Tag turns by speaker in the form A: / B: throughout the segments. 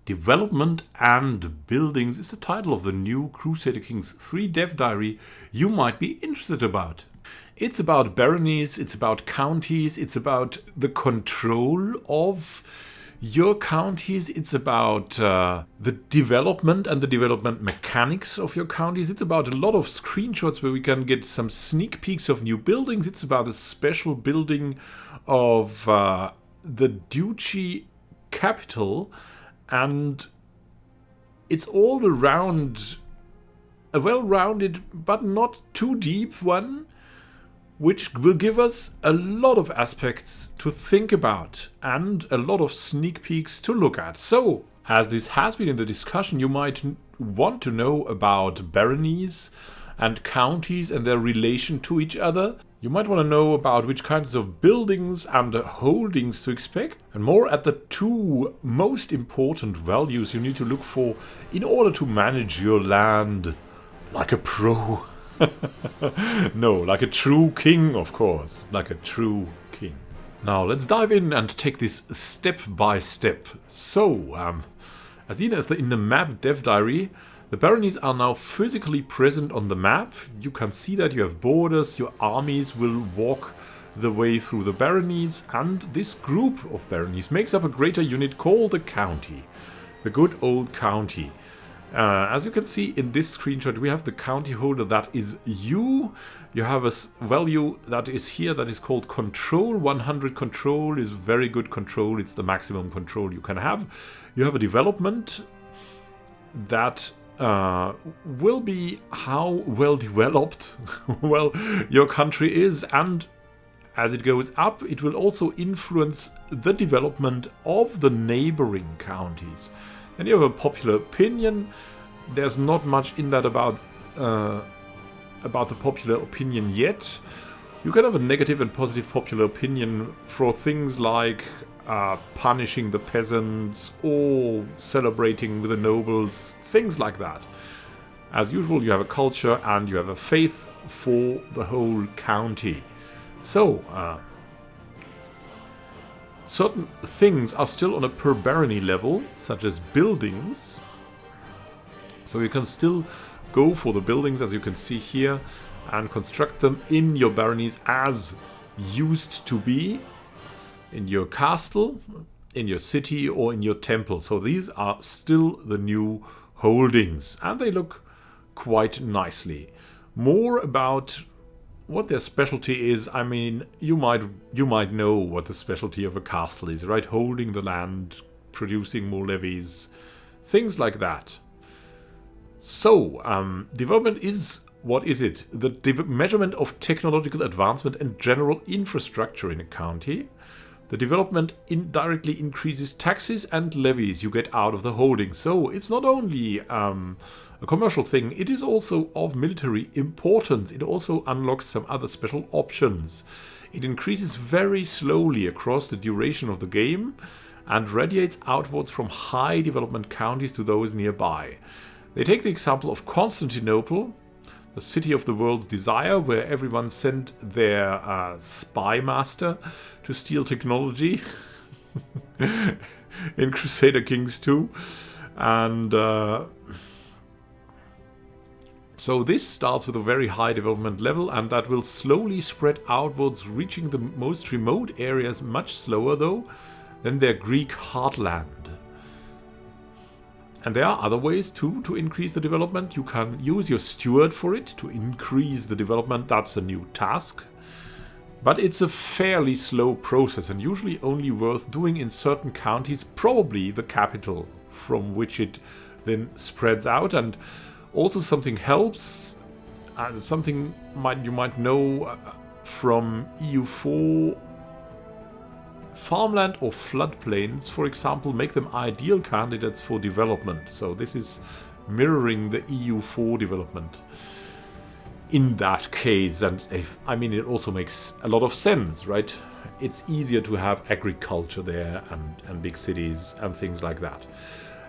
A: Development and Buildings is the title of the new Crusader Kings 3 dev diary you might be interested about. It's about baronies, it's about counties, it's about the control of your counties, it's about the development and the development mechanics of your counties. It's about a lot of screenshots where we can get some sneak peeks of new buildings. It's about a special building of the Duchy capital. And it's all around a well-rounded but not too deep one, which will give us a lot of aspects to think about and a lot of sneak peeks to look at. So, as this has been in the discussion, you might want to know about baronies and counties and their relation to each other. You might want to know about which kinds of buildings and holdings to expect, and more at the two most important values you need to look for in order to manage your land like a pro. No, like a true king, of course. Like a true king. Now, let's dive in and take this step by step. So, as seen as in the map dev diary, the baronies are now physically present on the map. You can see that you have borders, your armies will walk the way through the baronies, and this group of baronies makes up a greater unit called a county. The good old county. As you can see in this screenshot, we have the county holder that is you. You have a value that is here that is called control. 100 control is very good control. It's the maximum control you can have. You have a development that will be how well developed well your country is, and as it goes up it will also influence the development of the neighboring counties. Then you have a popular opinion. There's not much in that about the popular opinion yet. You can have a negative and positive popular opinion for things like punishing the peasants or celebrating with the nobles, things like that. As usual, you have a culture and you have a faith for the whole county. So, certain things are still on a per barony level, such as buildings. So you can still go for the buildings, as you can see here, and construct them in your baronies as used to be. In your castle, in your city, or in your temple. So these are still the new holdings, and they look quite nicely. More about what their specialty is. I mean, you might know what the specialty of a castle is, right? Holding the land, producing more levies, things like that. So, development is, what is it? The measurement of technological advancement and general infrastructure in a county. The development indirectly increases taxes and levies you get out of the holding. So it's not only a commercial thing, it is also of military importance. It also unlocks some other special options. It increases very slowly across the duration of the game and radiates outwards from high development counties to those nearby. They take the example of Constantinople, the city of the world's desire, where everyone sent their spy master to steal technology in Crusader Kings 2. And so this starts with a very high development level, and that will slowly spread outwards, reaching the most remote areas much slower though than their Greek heartland. And there are other ways too to increase the development. You can use your steward for it to increase the development. That's a new task. But it's a fairly slow process and usually only worth doing in certain counties, probably the capital, from which it then spreads out. And also something helps, and something you might know from EU4. Farmland or floodplains, for example, make them ideal candidates for development. So this is mirroring the EU4 development in that case. And I mean, it also makes a lot of sense, right? It's easier to have agriculture there and big cities and things like that.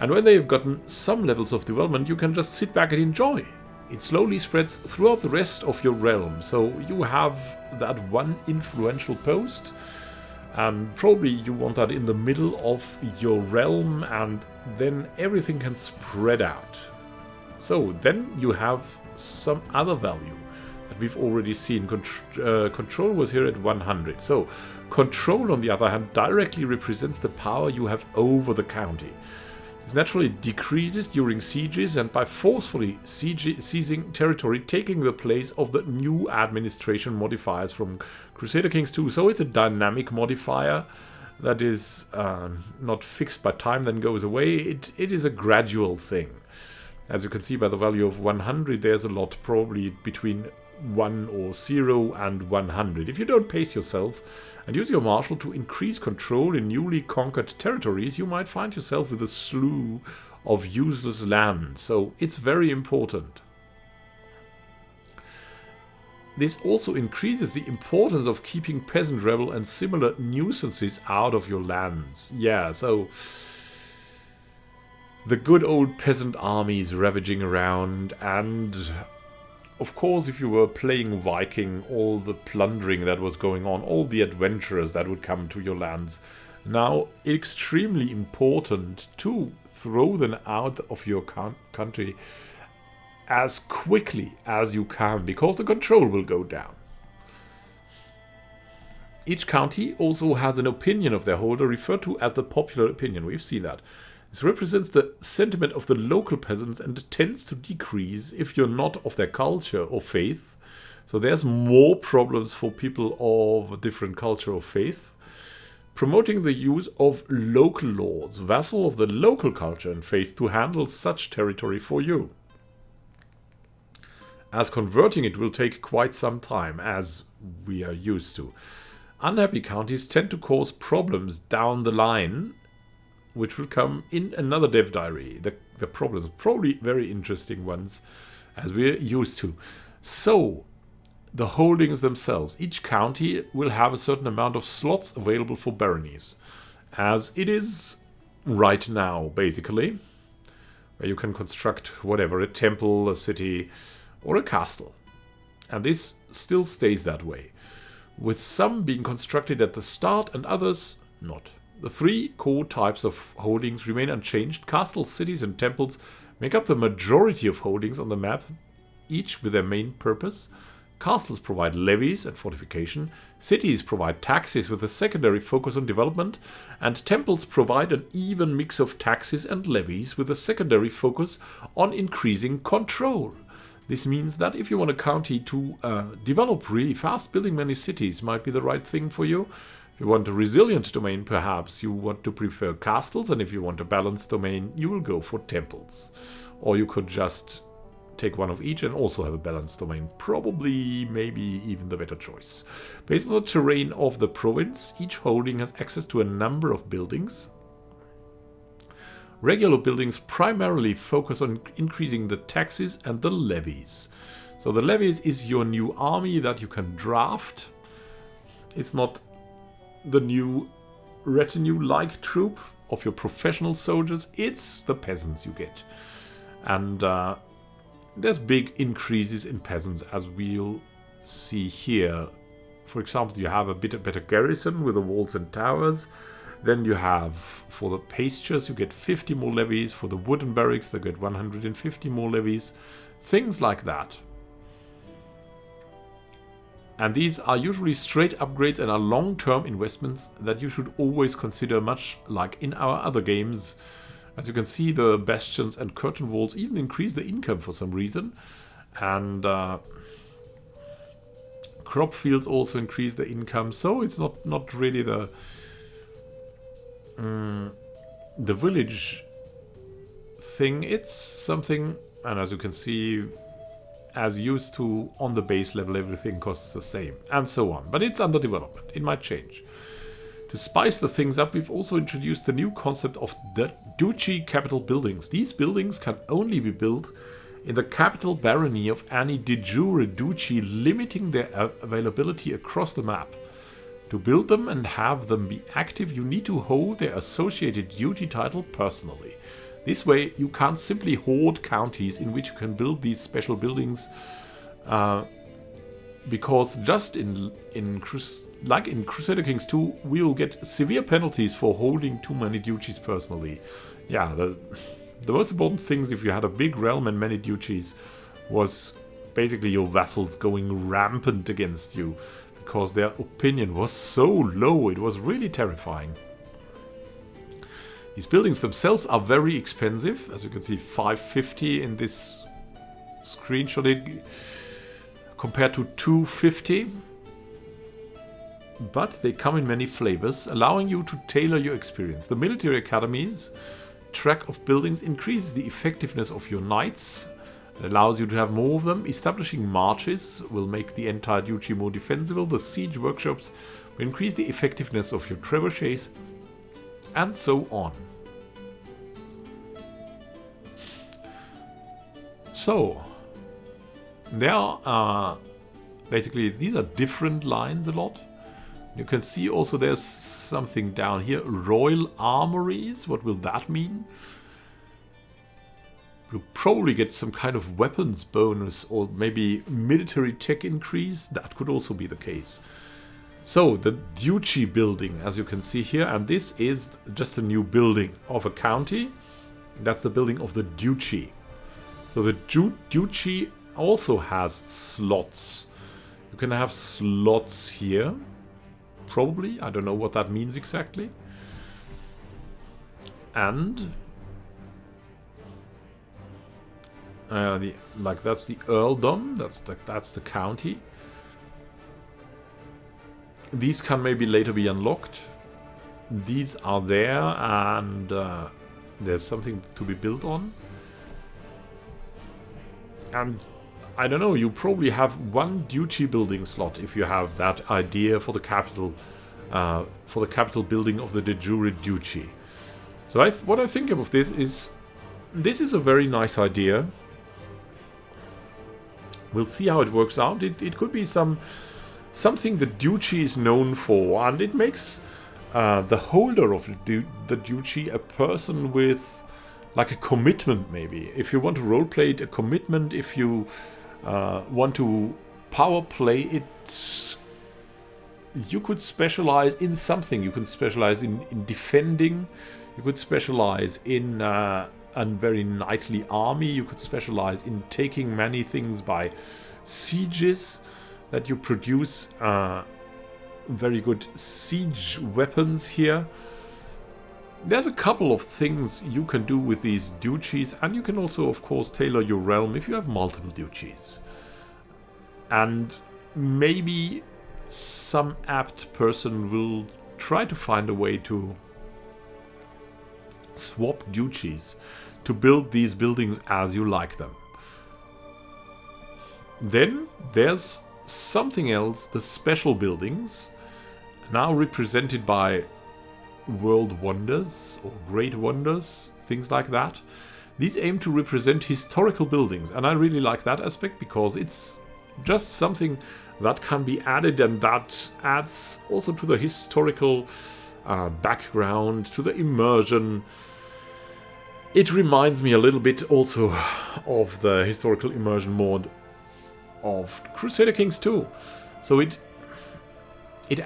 A: And when they've gotten some levels of development, you can just sit back and enjoy. It slowly spreads throughout the rest of your realm. So you have that one influential post. And probably you want that in the middle of your realm, and then everything can spread out. So then you have some other value that we've already seen. Control was here at 100. So control, on the other hand, directly represents the power you have over the county. This naturally decreases during sieges and by forcefully seizing territory, taking the place of the new administration modifiers from Crusader Kings 2. So it's a dynamic modifier that is not fixed by time, then goes away. It is a gradual thing. As you can see by the value of 100, there's a lot probably between 1 or 0 and 100. If you don't pace yourself and use your marshal to increase control in newly conquered territories, you might find yourself with a slew of useless land. So it's very important. This also increases the importance of keeping peasant rebel and similar nuisances out of your lands. Yeah, so the good old peasant armies ravaging around, and of course, if you were playing Viking, all the plundering that was going on, all the adventurers that would come to your lands. Now, extremely important to throw them out of your country as quickly as you can, because the control will go down. Each county also has an opinion of their holder, referred to as the popular opinion. We've seen that. This represents the sentiment of the local peasants and tends to decrease if you're not of their culture or faith. So there's more problems for people of a different culture or faith. Promoting the use of local lords, vassal of the local culture and faith, to handle such territory for you. As converting it will take quite some time, as we are used to. Unhappy counties tend to cause problems down the line, which will come in another dev diary. The problems are probably very interesting ones, as we're used to. So, the holdings themselves. Each county will have a certain amount of slots available for baronies, as it is right now, basically, where you can construct whatever, a temple, a city, or a castle. And this still stays that way, with some being constructed at the start and others not. The three core types of holdings remain unchanged. Castles, cities, and temples make up the majority of holdings on the map, each with their main purpose. Castles provide levies and fortification, cities provide taxes with a secondary focus on development, and temples provide an even mix of taxes and levies with a secondary focus on increasing control. This means that if you want a county to develop really fast, building many cities might be the right thing for you. If you want a resilient domain, perhaps you want to prefer castles, and if you want a balanced domain, you will go for temples. Or you could just take one of each and also have a balanced domain. Probably, maybe even the better choice. Based on the terrain of the province, each holding has access to a number of buildings. Regular buildings primarily focus on increasing the taxes and the levies. So the levies is your new army that you can draft. It's not the new retinue-like troop of your professional soldiers, it's the peasants you get. And there's big increases in peasants, as we'll see here. For example, you have a bit better garrison with the walls and towers. Then you have, for the pastures, you get 50 more levies. For the wooden barracks, they get 150 more levies. Things like that. And these are usually straight upgrades and are long-term investments that you should always consider, much like in our other games. As you can see, the bastions and curtain walls even increase the income for some reason. And crop fields also increase the income. So it's not really the village thing. It's something, and as you can see, as used to on the base level, everything costs the same, and so on. But it's under development. It might change. To spice the things up, we've also introduced the new concept of the Duchy capital buildings. These buildings can only be built in the capital barony of any de jure duchy, limiting their availability across the map. To build them and have them be active, you need to hold their associated duty title personally. This way, you can't simply hoard counties in which you can build these special buildings, because just in like in Crusader Kings 2, we will get severe penalties for holding too many duchies personally. Yeah, the most important things if you had a big realm and many duchies was basically your vassals going rampant against you because their opinion was so low. It was really terrifying. These buildings themselves are very expensive. As you can see, 550 in this screenshot compared to 250. But they come in many flavors, allowing you to tailor your experience. The military academies track of buildings increases the effectiveness of your knights. It allows you to have more of them. Establishing marches will make the entire duchy more defensible. The siege workshops will increase the effectiveness of your trebuchets, and so on. So, there are basically, these are different lines a lot. You can see also there's something down here. Royal armories. What will that mean? You'll probably get some kind of weapons bonus or maybe military tech increase. That could also be the case. So the duchy building, as you can see here, and this is just a new building of a county. That's the building of the duchy. So the duchy also has slots. You can have slots here. Probably. I don't know what that means exactly. And that's the earldom. That's the county. These can maybe later be unlocked. These are there, and there's something to be built on. And I don't know, you probably have one duchy building slot if you have that idea for the capital building of the de jure duchy. So what I think of this is a very nice idea. We'll see how it works out. It could be something the duchy is known for, and it makes the holder of the duchy a person with like a commitment, maybe. If you want to roleplay it, a commitment. If you want to power play it, you could specialize in something. You can specialize in defending. You could specialize in a very knightly army. You could specialize in taking many things by sieges, that you produce very good siege weapons here. There's a couple of things you can do with these duchies, and you can also, of course, tailor your realm if you have multiple duchies. And maybe some apt person will try to find a way to swap duchies to build these buildings as you like them. Then there's something else, the special buildings, now represented by world wonders or great wonders, things like that. These aim to represent historical buildings, and I really like that aspect because it's just something that can be added, and that adds also to the historical background, to the immersion. It reminds me a little bit also of the historical immersion mod of Crusader Kings 2. So it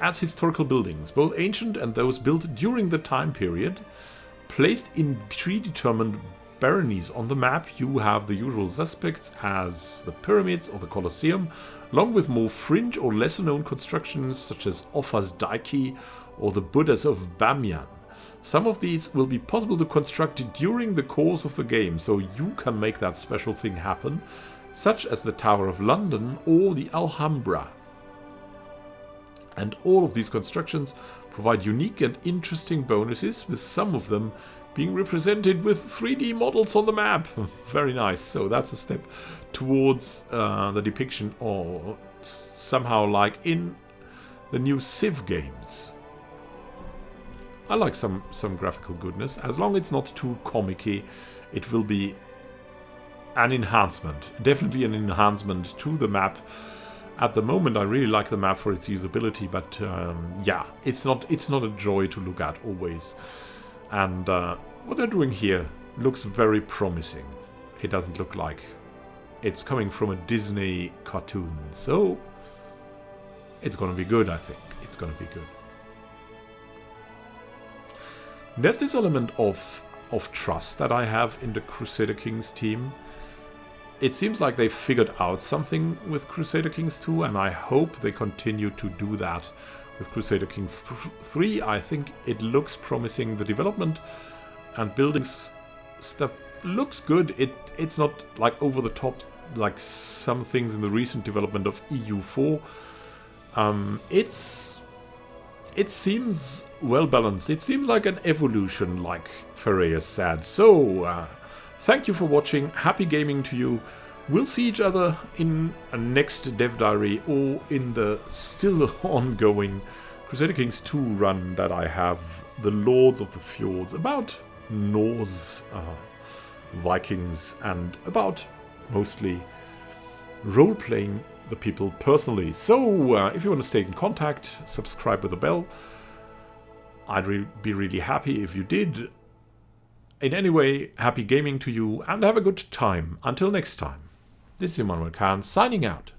A: adds historical buildings, both ancient and those built during the time period, placed in predetermined baronies on the map. You have the usual suspects as the pyramids or the Colosseum, along with more fringe or lesser known constructions such as Offa's Duchy or the Buddhas of Bamiyan. Some of these will be possible to construct during the course of the game, so you can make that special thing happen, such as the Tower of London or the Alhambra. And all of these constructions provide unique and interesting bonuses, with some of them being represented with 3D models on the map. Very nice. So that's a step towards the depiction, or somehow like in the new Civ games. I like some graphical goodness. As long as it's not too comic-y, it will be an enhancement. Definitely an enhancement to the map. At the moment, I really like the map for its usability, but yeah, it's not a joy to look at always. And what they're doing here looks very promising. It doesn't look like it's coming from a Disney cartoon, so it's gonna be good, I think. It's going to be good. There's this element of trust that I have in the Crusader Kings team. It seems like they figured out something with Crusader Kings 2, and I hope they continue to do that with Crusader Kings 3. I think it looks promising. The development and building stuff looks good. It's not like over the top like some things in the recent development of EU4. It seems well balanced. It seems like an evolution, like Ferreira said. So, thank you for watching. Happy gaming to you. We'll see each other in a next Dev Diary or in the still ongoing Crusader Kings 2 run that I have, The Lords of the Fjords, about Norse Vikings and about mostly role-playing the people personally. So, if you want to stay in contact, subscribe with a bell. I'd be really happy if you did. In any way, happy gaming to you and have a good time. Until next time, this is Immanuel signing out.